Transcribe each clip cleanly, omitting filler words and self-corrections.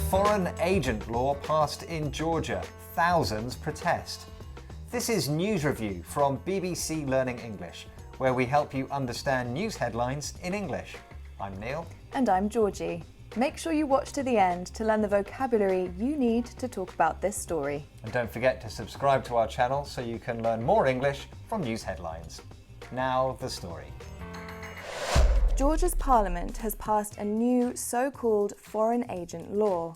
Foreign agent law passed in Georgia. Thousands protest. This is News Review from BBC Learning English, where we help you understand news headlines in English. I'm Neil. And I'm Georgie. Make sure you watch to the end to learn the vocabulary you need to talk about this story. And don't forget to subscribe to our channel so you can learn more English from news headlines. Now the story. Georgia's parliament has passed a new so-called foreign agent law.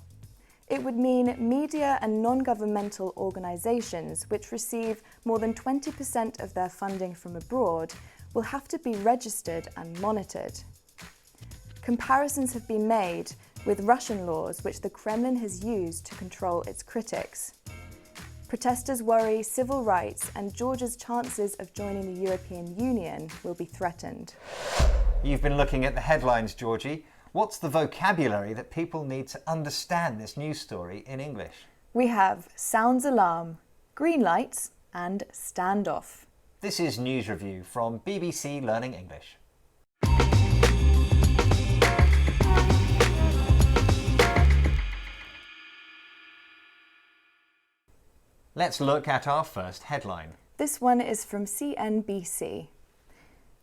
It would mean media and non-governmental organisations which receive more than 20% of their funding from abroad will have to be registered and monitored. Comparisons have been made with Russian laws which the Kremlin has used to control its critics. Protesters worry civil rights and Georgia's chances of joining the European Union will be threatened. You've been looking at the headlines, Georgie. What's the vocabulary that people need to understand this news story in English? We have sounds alarm, green lights and standoff. This is News Review from BBC Learning English. Let's look at our first headline. This one is from CNBC.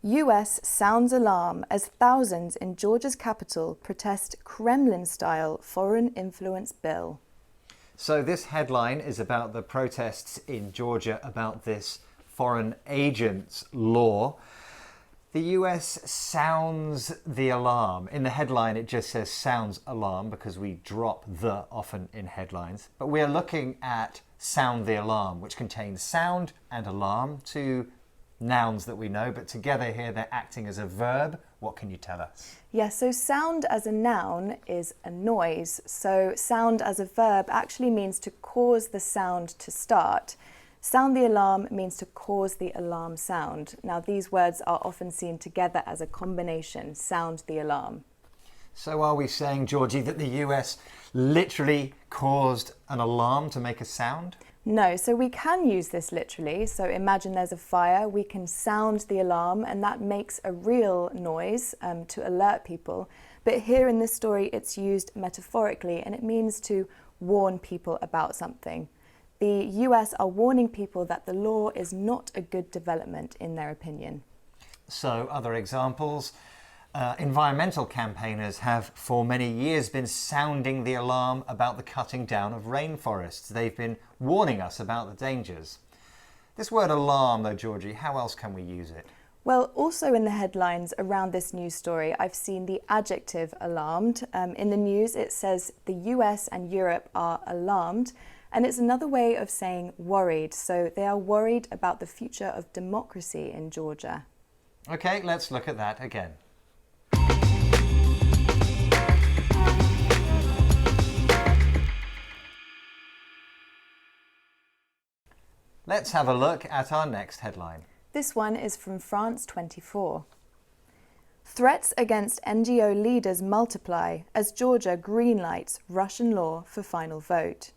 US sounds alarm as thousands in Georgia's capital protest Kremlin-style foreign influence bill. So this headline is about the protests in Georgia about this foreign agents law. The US sounds the alarm. In the headline it just says sounds alarm because we drop the often in headlines. But we are looking at sound the alarm, which contains sound and alarm, two nouns that we know, but together here they're acting as a verb. What can you tell us? Yes, so sound as a noun is a noise. So sound as a verb actually means to cause the sound to start. Sound the alarm means to cause the alarm sound. Now these words are often seen together as a combination, sound the alarm. So are we saying, Georgie, that the US literally caused an alarm to make a sound? No, so we can use this literally. So imagine there's a fire, we can sound the alarm and that makes a real noise to alert people. But here in this story it's used metaphorically and it means to warn people about something. The US are warning people that the law is not a good development in their opinion. So other examples? Environmental campaigners have for many years been sounding the alarm about the cutting down of rainforests. They've been warning us about the dangers. This word alarm though, Georgie, how else can we use it? Well, also in the headlines around this news story, I've seen the adjective alarmed. In the news it says the US and Europe are alarmed, and it's another way of saying worried. So they are worried about the future of democracy in Georgia. Okay, let's look at that again. Let's have a look at our next headline. This one is from France 24. Threats against NGO leaders multiply as Georgia greenlights Russian law for final vote.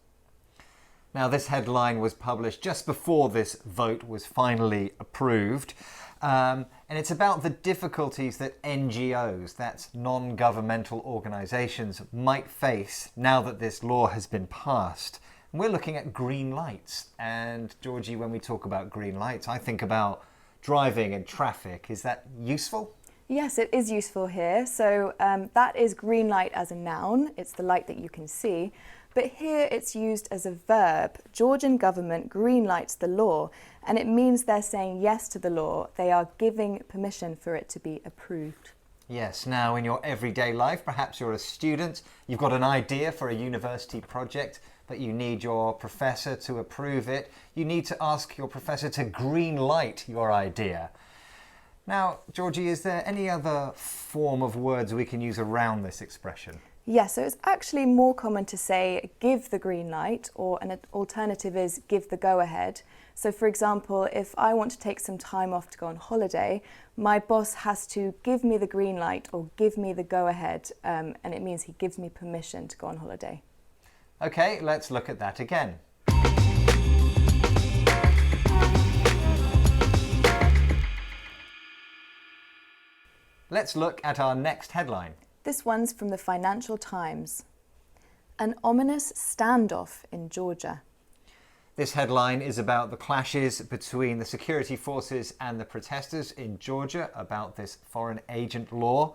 Now this headline was published just before this vote was finally approved. And it's about the difficulties that NGOs, that's non-governmental organisations, might face now that this law has been passed. And we're looking at green lights. And Georgie, when we talk about green lights, I think about driving and traffic. Is that useful? Yes, it is useful here. So that is green light as a noun. It's the light that you can see. But here it's used as a verb. Georgian government greenlights the law, and it means they're saying yes to the law. They are giving permission for it to be approved. Yes, now in your everyday life, perhaps you're a student, you've got an idea for a university project, but you need your professor to approve it. You need to ask your professor to green light your idea. Now, Georgie, is there any other form of words we can use around this expression? Yes, so it's actually more common to say give the green light, or an alternative is give the go-ahead. So for example, if I want to take some time off to go on holiday, my boss has to give me the green light or give me the go-ahead, and it means he gives me permission to go on holiday. Okay, let's look at that again. Let's look at our next headline. This one's from the Financial Times. An ominous standoff in Georgia. This headline is about the clashes between the security forces and the protesters in Georgia about this foreign agent law.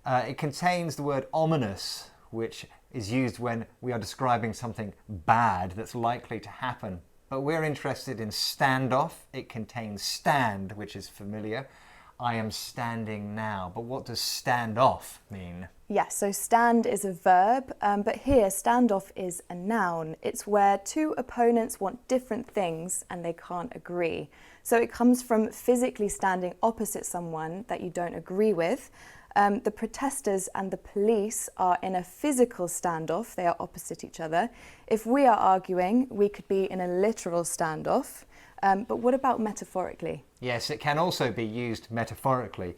It contains the word ominous, which is used when we are describing something bad that's likely to happen. But we're interested in standoff. It contains stand, which is familiar. I am standing now. But what does standoff mean? Yes, so stand is a verb, but here standoff is a noun. It's where two opponents want different things and they can't agree. So it comes from physically standing opposite someone that you don't agree with. The protesters and the police are in a physical standoff. They are opposite each other. If we are arguing, we could be in a literal standoff. But what about metaphorically? Yes, it can also be used metaphorically.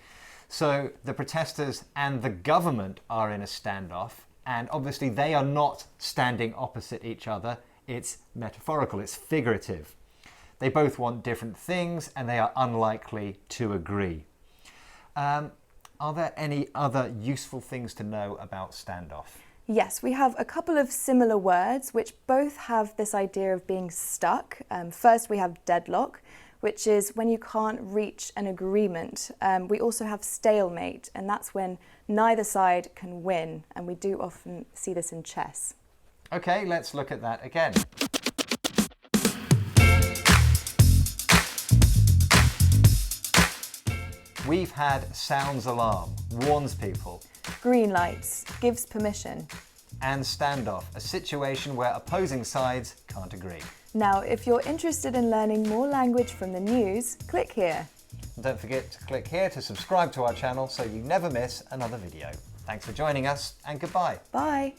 So the protesters and the government are in a standoff, and obviously they are not standing opposite each other. It's metaphorical, it's figurative. They both want different things and they are unlikely to agree. Are there any other useful things to know about standoff? Yes, we have a couple of similar words which both have this idea of being stuck. First, we have deadlock, which is when you can't reach an agreement. We also have stalemate, and that's when neither side can win, and we do often see this in chess. Okay, let's look at that again. We've had sounds alarm, warns people. Green lights, gives permission. And standoff, a situation where opposing sides can't agree. Now, if you're interested in learning more language from the news, click here. And don't forget to click here to subscribe to our channel so you never miss another video. Thanks for joining us, and goodbye. Bye.